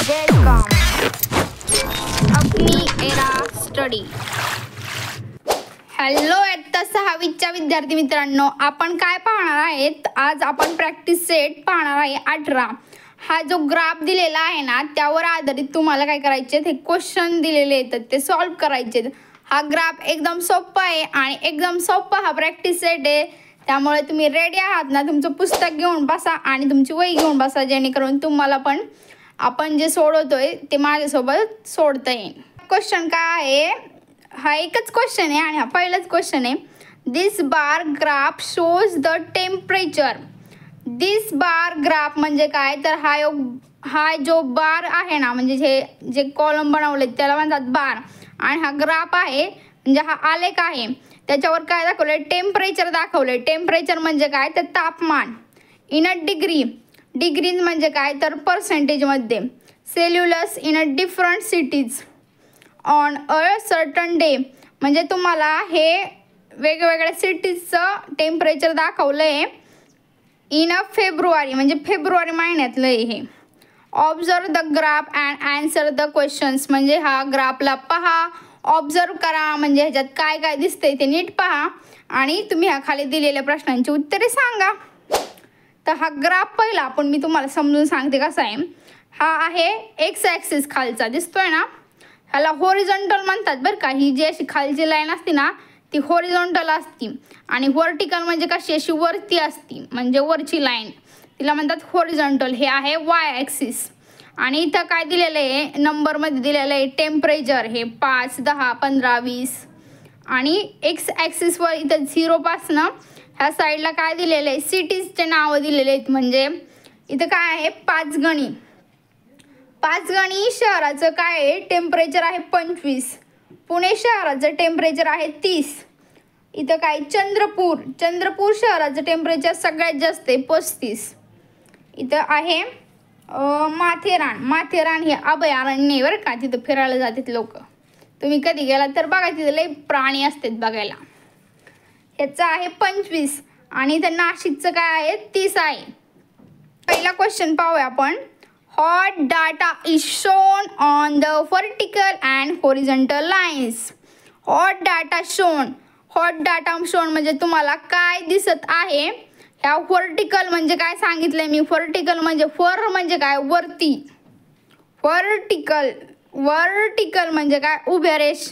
Welcome अपनी era study. Hello इयत्ता 6वीच्या विद्यार्थी मित्रांनो, आपण काय पाहणार आहेत? आज आपण प्रॅक्टिस सेट पाहणार आहे 18. हा जो ग्राफ दिलेला आहे ना, त्यावर आधारित तुम्हाला काय करायचे, हे क्वेश्चन दिलेले आहेत ते सॉल्व करायचे. हा ग्राफ एकदम सोपा आहे आणि एकदम सोपा हा प्रॅक्टिस सेट आहे. त्यामुळे तुम्ही रेडी आहात ना? तुमचं पुस्तक घेऊन बसा आणि तुमची वही घेऊन बसा, जेणेकरून तुम्हाला पण आपण जे सोडवतोय ते माझ्यासोबत सोडता येईल. क्वेश्चन काय आहे? हा एकच क्वेश्चन आहे आणि हा पहिलाच क्वेश्चन आहे. This bar graph shows the temperature. This bar graph म्हणजे काय? तर हा जो बार आहे ना, म्हणजे जे कॉलम बनवले त्याला म्हणतात बार. आणि हा ग्राफ आहे म्हणजे हा आलेख आहे. त्याच्यावर काय दाखवलंय? टेम्परेचर दाखवलंय. टेम्परेचर म्हणजे काय? तर तापमान. In a degree. डिग्रीज म्हणजे काय? तर पर्सेंटेजमध्ये. Celsius in a different cities on a certain day. म्हणजे तुम्हाला हे वेगवेगळ्या सिटीजचं टेम्परेचर दाखवलं आहे. इन अ फेब्रुवारी म्हणजे फेब्रुवारी महिन्यातलं आहे हे. Observe the graph and answer the questions. म्हणजे हा ग्राफला पहा, ऑब्झर्व करा, म्हणजे ह्याच्यात काय काय दिसतंय ते नीट पहा आणि तुम्ही ह्या खाली दिलेल्या प्रश्नांची उत्तरे सांगा. तर हा ग्राफ पहिला मी तुम्हाला समजून सांगते कसा आहे. हा आहे एक्स ॲक्सिस खालचा दिसतोय ना, ह्याला हॉरिझॉन्टल म्हणतात बरं का. ही जी अशी खालची लाईन असते ना, ती हॉरिझॉन्टल असती आणि व्हर्टिकल म्हणजे कशी अशी वरती असती, म्हणजे वरची लाईन, तिला म्हणतात हॉरिझॉन्टल. हे आहे वाय ॲक्सिस. आणि इथं काय दिलेलं आहे? नंबरमध्ये दिलेलं आहे टेम्परेचर. हे 5, 10, 15, 20. आणि एक्स ॲक्सिसवर इथं 0 पासनं ह्या साईडला काय दिलेलं आहे? सिटीजचे नावं दिलेले आहेत. म्हणजे इथं काय आहे? 5 गणी. 5 गणी शहराचं काय आहे? टेम्परेचर आहे 25. पुणे शहराचं टेम्परेचर आहे 30. इथं काय? चंद्रपूर शहराचं टेम्परेचर सगळ्यात जास्त आहे 35. इथं आहे माथेरान हे अभयारण्य आहे बरं का. तिथं फिरायला जातात लोक. तुम्ही कधी गेला तर बघा, तिथं लई प्राणी असतात बघायला. ह्याचं आहे 25 आणि इथं नाशिकचं काय आहे? 30 आहे. पहिला क्वेश्चन पाहूया आपण. Hot data is shown on the vertical and horizontal lines. Hot data shown. Hot data shown म्हणजे तुम्हाला काय दिसत आहे? ह्या व्हर्टिकल म्हणजे काय सांगितलंय मी? व्हर्टिकल म्हणजे म्हणजे काय? वरती. व्हर्टिकल म्हणजे काय? उभ्या रेष.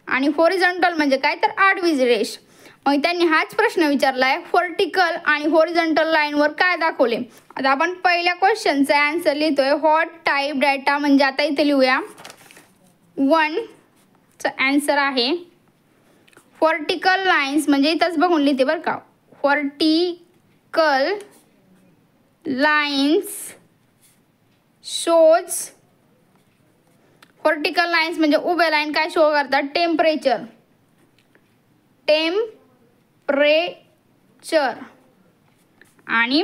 आणि हॉरिझॉन्टल म्हणजे काय? तर आडवी रेष. मग त्यांनी हाच प्रश्न विचारलाय, व्हर्टिकल आणि हॉरिझॉन्टल लाईनवर काय दाखवले. आता आपण पहिल्या क्वेश्चनचा आन्सर लिहितोय. हॉट टाईप डाटा म्हणजे आता इथे लिहूया 1चा आन्सर आहे. व्हर्टिकल लाईन्स म्हणजे इथंच बघून लिहिते बरं का. Vertical lines shows. Vertical lines म्हणजे उभ्या लाईन काय शो करतात? टेम्परेचर. आणि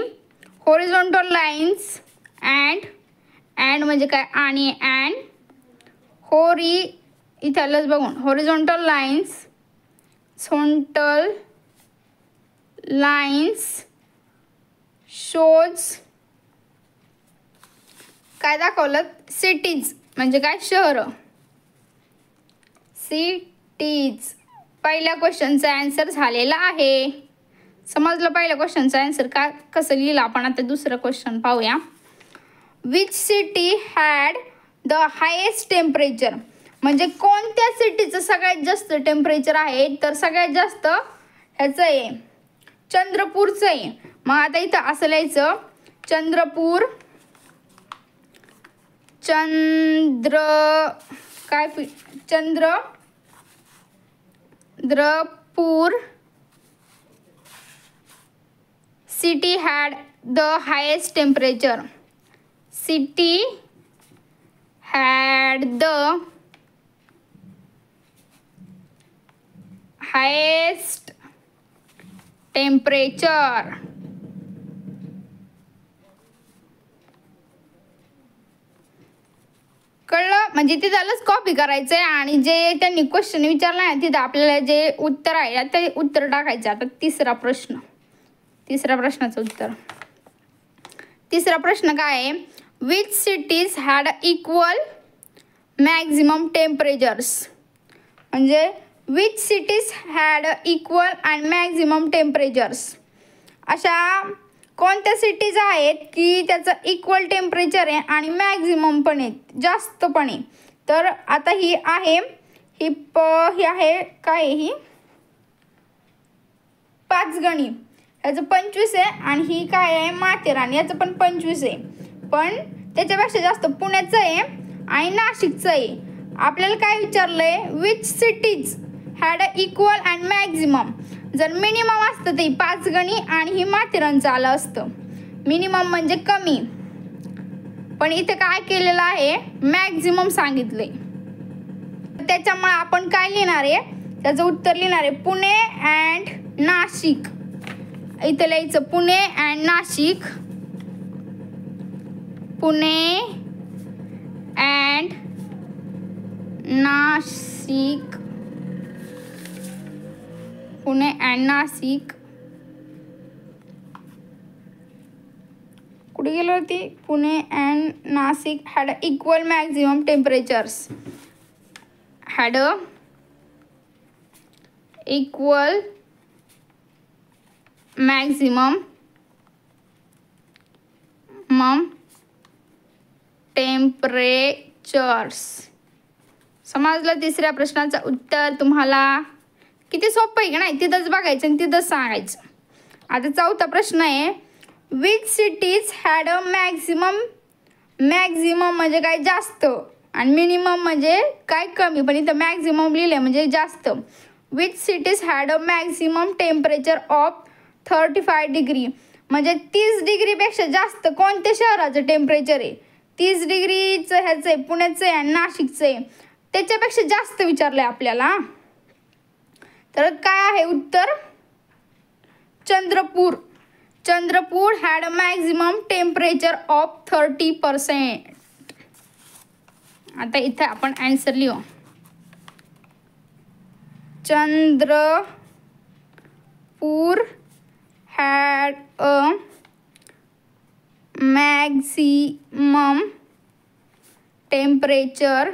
हॉरिझॉन्टल लाईन्स अँड म्हणजे काय? आणि अँड इथलंच बघून हॉरिझॉन्टल लाईन्स शोज काय दाखवलं? सिटीज म्हणजे काय? शहर. सिटीज. पहिल्या क्वेश्चनचा आन्सर झालेला आहे. समजलं पहिल्या क्वेश्चनचा आन्सर कसं लिहिलं आपण. आता दुसरं क्वेश्चन पाहूया. Which city had the highest temperature. म्हणजे कोणत्या सिटीचं सगळ्यात जास्त टेम्परेचर आहे? तर सगळ्यात जास्त ह्याचं आहे चंद्रपूरचं आहे. मग आता इथं असं लिहायचं Chandrapur city had the highest temperature. City had the highest temperature. कळलं? म्हणजे ते झालंच कॉपी करायचं आहे आणि जे त्यांनी क्वेश्चन विचारला आहे तिथं आपल्याला जे उत्तर आहे ते उत्तर टाकायचं. आता तिसरा प्रश्नाचं उत्तर. तिसरा प्रश्न काय आहे? Which cities had equal maximum temperatures, म्हणजे which cities had equal and maximum temperatures, अशा कोणत्या सिटीज आहेत की त्याचं इक्वल टेम्परेचर आहे आणि मॅक्झिमम पण आहे, जास्त पण आहे. तर आता ही आहे ही आहे काय, ही पाचगणी, याचं 25 आहे, आणि ही काय आहे माथेरान, याचं पण 25 आहे. पण त्याच्यापेक्षा जास्त पुण्याचं आहे आणि नाशिकचं आहे. आपल्याला काय विचारलंय, which cities had a equal and maximum. जर मिनिमम असतं ते 5 गणी आणि ही माथेरानचं आलं असतं. मिनिमम म्हणजे कमी, पण इथे काय केलेलं आहे, मॅक्झिमम सांगितलंय. त्याच्यामुळे आपण काय लिहिणार आहे, त्याचं उत्तर लिहिणार आहे पुणे अँड नाशिक. इथे लिहायचं Pune and Nashik, Pune and Nashik, Pune and Nashik. कुठे गेलं होती, Pune and Nashik had equal maximum temperatures, had equal maximum temperatures. समजलं तिसऱ्या प्रश्नाचं उत्तर तुम्हाला. किती सोपं आहे का नाही, तिथंच बघायचं आणि तिथंच सांगायचं. आता चौथा प्रश्न आहे, which cities had a maximum म्हणजे काय जास्त आणि मिनिमम म्हणजे काय कमी, पण इथं मॅक्झिमम लिहिलं म्हणजे जास्त. Which cities had a maximum temperature of 35 degree, म्हणजे 30 डिग्रीपेक्षा जास्त कोणत्या शहराचं टेम्परेचर आहे. 30 डिग्रीचं ह्याचं आहे, पुण्याचं आहे आणि नाशिकचं आहे, त्याच्यापेक्षा जास्त विचारलं आहे आपल्याला. तर काय आहे उत्तर, Chandrapur. Chandrapur had a maximum temperature of 30%. आता इथे आपण आन्सर लिहू, Chandrapur had a maximum temperature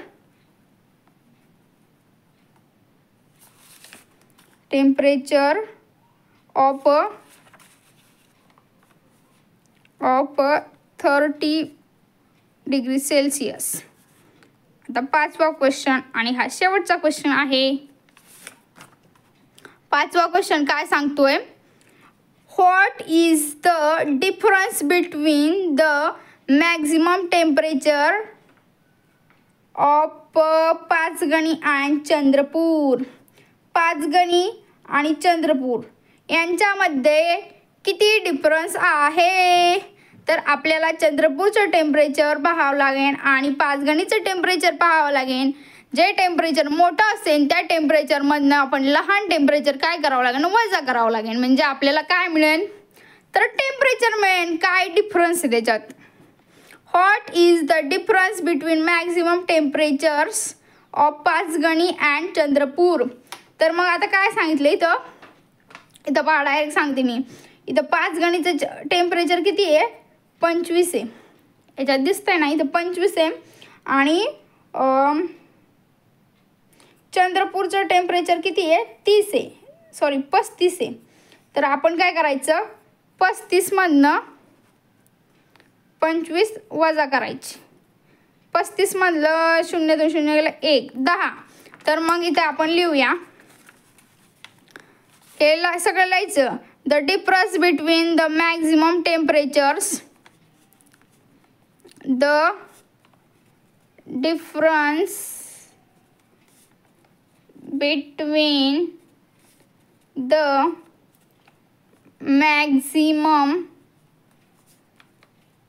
of 30 degree Celsius. आता पाचवा क्वेश्चन आणि हा शेवटचा क्वेश्चन आहे. पाचवा क्वेश्चन काय सांगतोय, What is the difference between the maximum temperature of Pachgani and Chandrapur. Panchgani आणि चंद्रपूर यांच्यामध्ये किती डिफरन्स आहे. तर आपल्याला चंद्रपूरचं टेम्परेचर पाहावं लागेल आणि पाचगणीचं टेम्परेचर पाहावं लागेल. जे टेम्परेचर मोठं असेल त्या टेम्परेचरमधनं आपण लहान टेम्परेचर काय करावं लागेल, वजा करावं लागेल. म्हणजे आपल्याला काय मिळेल, तर टेम्परेचर मिळेल. काय डिफरन्स आहे त्याच्यात. What is the difference between maximum temperatures of Panchgani and Chandrapur. तर मग आता काय सांगितलं इथं पहा, डायरेक्ट सांगते मी. इथं पाचगणीचं टेम्परेचर किती आहे, 25 आहे. याच्यात दिसतंय ना, इथं 25 आहे आणि चंद्रपूरचं टेम्परेचर किती आहे, 35 आहे. तर आपण काय करायचं, 35मधनं 25 वजा करायची. 35मधलं 0 2 0 गेलं 1, 10. तर मग इथे आपण लिहूया, हे सगळं लिहायचं. The difference between the maximum temperatures, the difference between the maximum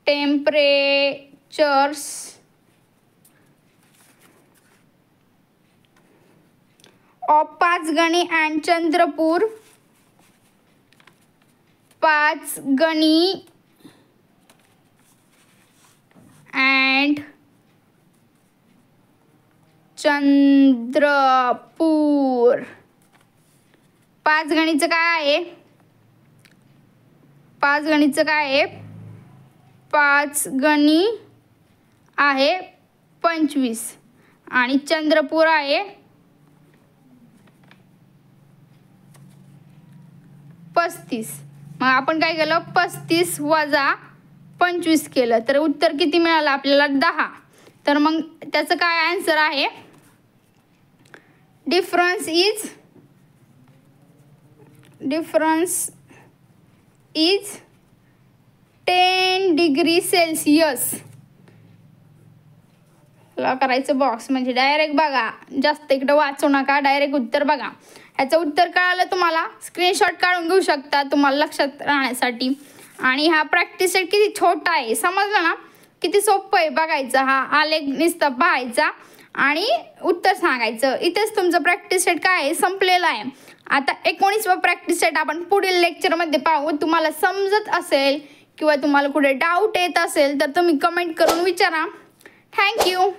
temperatures of Pachgani and Chandrapur. Pachgani and Chandrapur. पाचगणीचं काय आहे, पाचगणीचं काय आहे, पाचगणी आहे 25 आणि चंद्रपूर आहे 35. मग आपण काय केलं 35 वजा 25 केलं तर उत्तर किती मिळालं आपल्याला 10. तर मग त्याचं काय आन्सर आहे डिफरन्स इज 10 डिग्री सेल्सिअस. ला करायचं बॉक्स म्हणजे डायरेक्ट बघा, जास्त इकडं वाचू नका, डायरेक्ट उत्तर बघा. याचं उत्तर कळालं तुम्हाला स्क्रीनशॉट काढून घेऊ शकता तुम्हाला लक्षात राहण्यासाठी. आणि हा प्रॅक्टिस सेट किती छोटा आहे समजलं ना, किती सोपं आहे बघायचं. हा आलेख नुसता पाहायचा आणि उत्तर सांगायचं. इथेच तुमचं प्रॅक्टिस सेट काय आहे संपलेलं आहे. आता 19वा प्रॅक्टिस सेट आपण पुढील लेक्चरमध्ये पाहू. तुम्हाला समजत असेल किंवा तुम्हाला कुठे डाऊट येत असेल तर तुम्ही कमेंट करून विचारा. थँक्यू.